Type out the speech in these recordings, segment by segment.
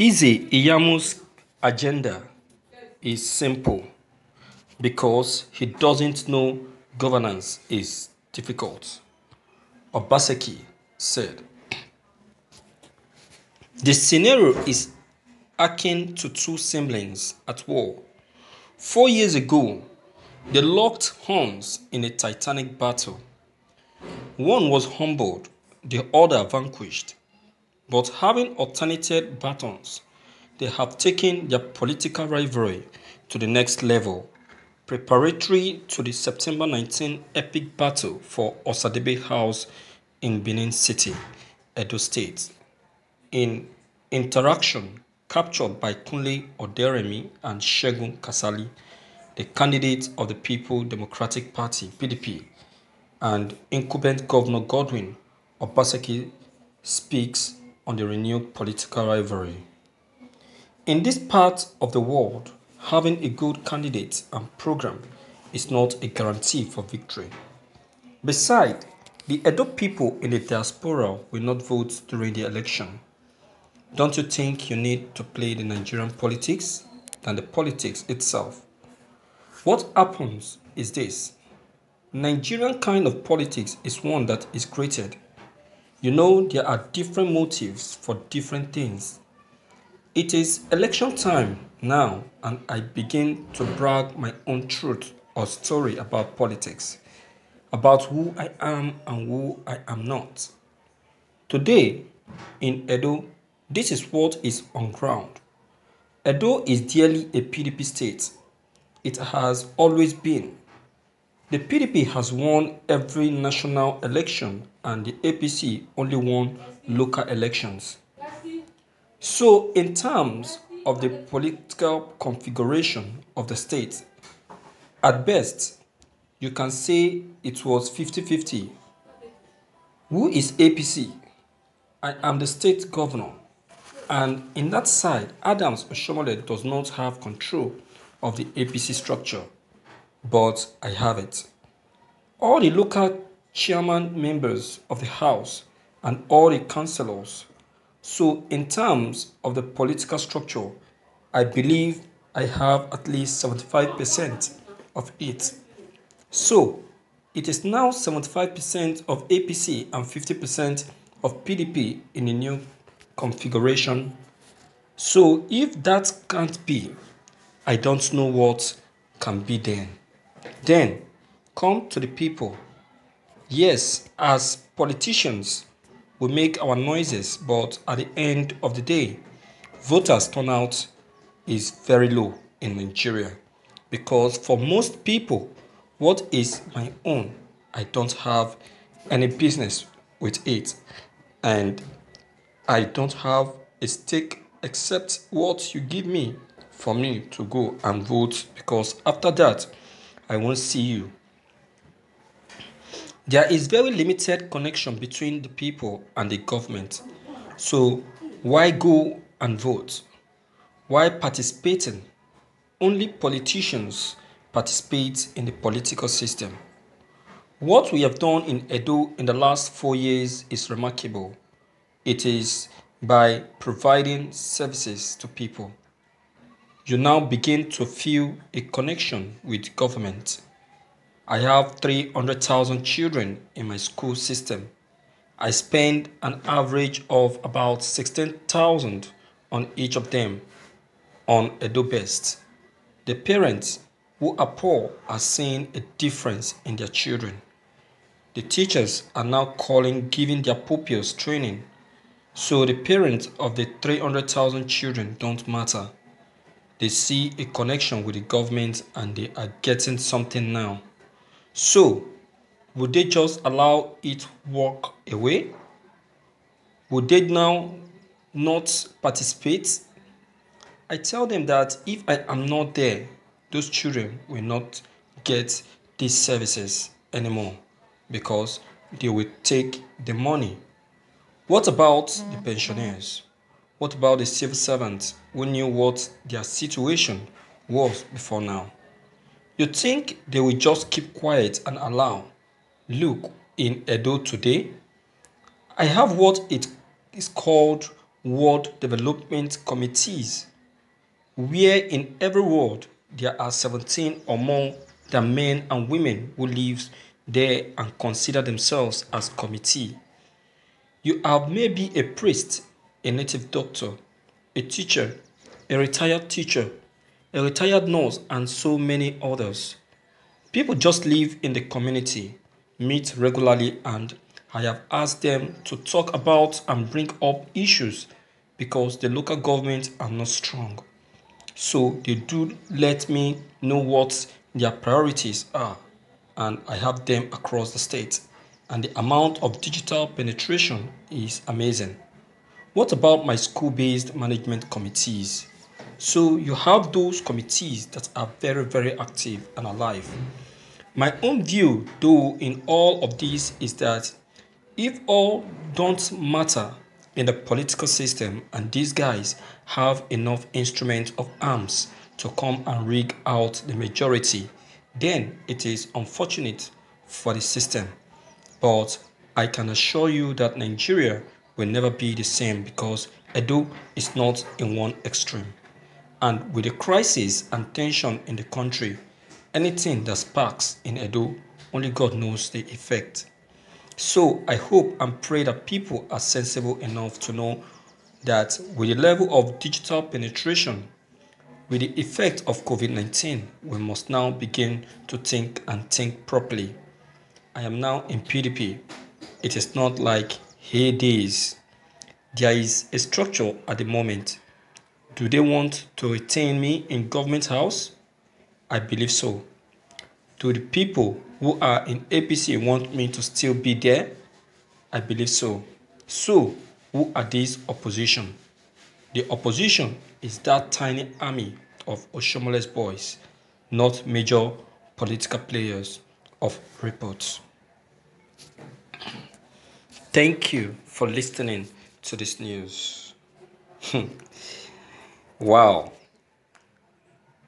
Ize-Iyamu's agenda is simple because he doesn't know governance is difficult. Obaseki said, the scenario is akin to two siblings at war. 4 years ago, they locked horns in a titanic battle. One was humbled, the other vanquished. But having alternated batons, they have taken their political rivalry to the next level, preparatory to the September 19 epic battle for Osadebe House in Benin City, Edo State. In interaction captured by Kunle Oderemi and Segun Kasali, the candidates of the People Democratic Party (PDP), and incumbent Governor Godwin Obaseki speaks on the renewed political rivalry. In this part of the world, having a good candidate and program is not a guarantee for victory. Besides, the Edo people in the diaspora will not vote during the election. Don't you think you need to play the Nigerian politics than the politics itself? What happens is this. Nigerian kind of politics is one that is created. You know, there are different motives for different things. It is election time now, and I begin to brag my own truth or story about politics, about who I am and who I am not. Today, in Edo, this is what is on ground. Edo is dearly a PDP state. It has always been. The PDP has won every national election and the APC only won local elections. So, in terms of the political configuration of the state, at best, you can say it was 50-50. Who is APC? I am the state governor. And in that side, Adams Oshomole does not have control of the APC structure, but I have it. All the local chairman members of the House and all the councillors. So in terms of the political structure, I believe I have at least 75% of it. So it is now 75% of APC and 50% of PDP in the new configuration. So if that can't be, I don't know what can be then. Then come to the people. Yes, as politicians, we make our noises, but at the end of the day, voters' turnout is very low in Nigeria because for most people, what is my own, I don't have any business with it, and I don't have a stake except what you give me for me to go and vote because after that, I won't see you. There is very limited connection between the people and the government. So why go and vote? Why participating? Only politicians participate in the political system. What we have done in Edo in the last 4 years is remarkable. It is by providing services to people. You now begin to feel a connection with government. I have 300,000 children in my school system. I spend an average of about 16,000 on each of them on Edo Best. The parents who are poor are seeing a difference in their children. The teachers are now giving their pupils training. So the parents of the 300,000 children don't matter. They see a connection with the government and they are getting something now. So, would they just allow it walk away? Would they now not participate? I tell them that if I am not there, those children will not get these services anymore because they will take the money. What about the pensioners? What about the civil servants who knew what their situation was before now? You think they will just keep quiet and allow? Look, in Edo today, I have what it is called World Development Committees, where in every ward there are 17 or more than men and women who live there and consider themselves as committee. You have maybe a priest, a native doctor, a teacher, a retired nurse, and so many others. People just live in the community, meet regularly, and I have asked them to talk about and bring up issues because the local governments are not strong. So they do let me know what their priorities are, and I have them across the state. And the amount of digital penetration is amazing. What about my school-based management committees? So you have those committees that are very, very active and alive. My own view, though, in all of this is that if all don't matter in the political system and these guys have enough instruments of arms to come and rig out the majority, then it is unfortunate for the system. But I can assure you that Nigeria will never be the same because Edo is not in one extreme. And with the crisis and tension in the country, anything that sparks in Edo, only God knows the effect. So I hope and pray that people are sensible enough to know that with the level of digital penetration, with the effect of COVID-19, we must now begin to think and think properly. I am now in PDP. It is not like heydays. There is a structure at the moment. Do they want to retain me in government house? I believe so. Do the people who are in APC want me to still be there? I believe so. So, who are these opposition? The opposition is that tiny army of Oshomole's boys, not major political players of reports. Thank you for listening to this news. Wow,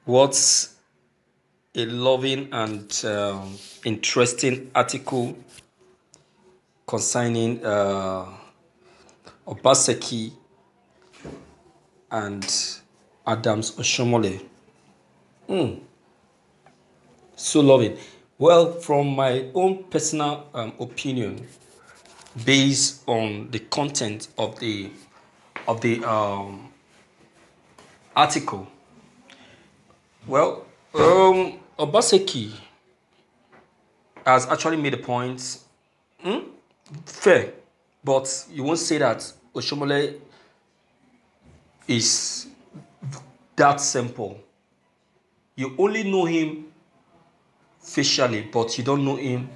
what's a loving and interesting article concerning Obaseki and Adams Oshomole. So loving. Well, from my own personal opinion, based on the content of the article, well, Obaseki has actually made a point. Fair, but you won't say that Oshomole is that simple. You only know him facially, but you don't know him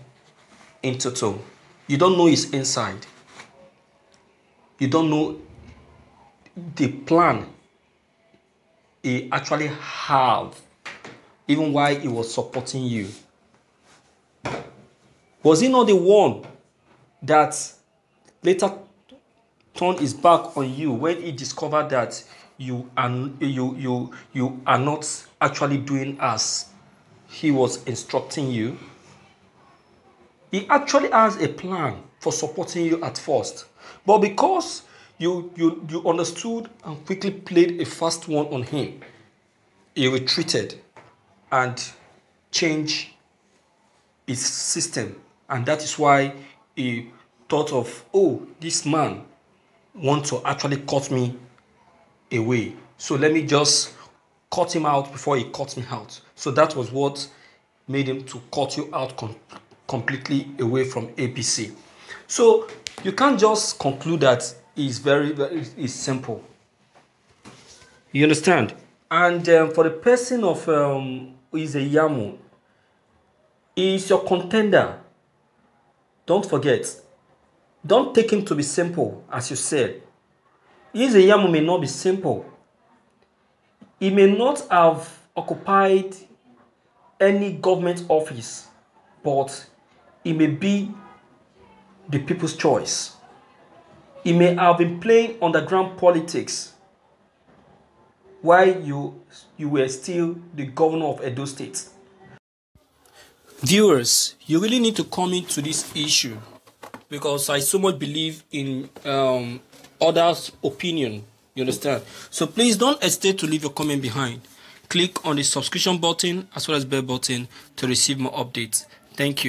in total. You don't know his inside. You don't know the plan he actually have, even why he was supporting you. Was he not the one that later turned his back on you when he discovered that you are not actually doing as he was instructing you? He actually has a plan for supporting you at first, but because you understood and quickly played a fast one on him, he retreated and changed his system, and that is why he thought of, oh, this man wants to actually cut me away, so let me just cut him out before he cuts me out. So that was what made him to cut you out completely away from APC. So you can't just conclude that it's very simple. You understand? And for the person of Ize-Iyamu, he is your contender. Don't forget. Don't take him to be simple, as you said. Ize-Iyamu may not be simple. He may not have occupied any government office, but he may be the people's choice. He may have been playing underground politics while you were still the governor of Edo State. Viewers, you really need to come into this issue because I so much believe in others' opinion. You understand? So please don't hesitate to leave your comment behind. Click on the subscription button as well as bell button to receive more updates. Thank you.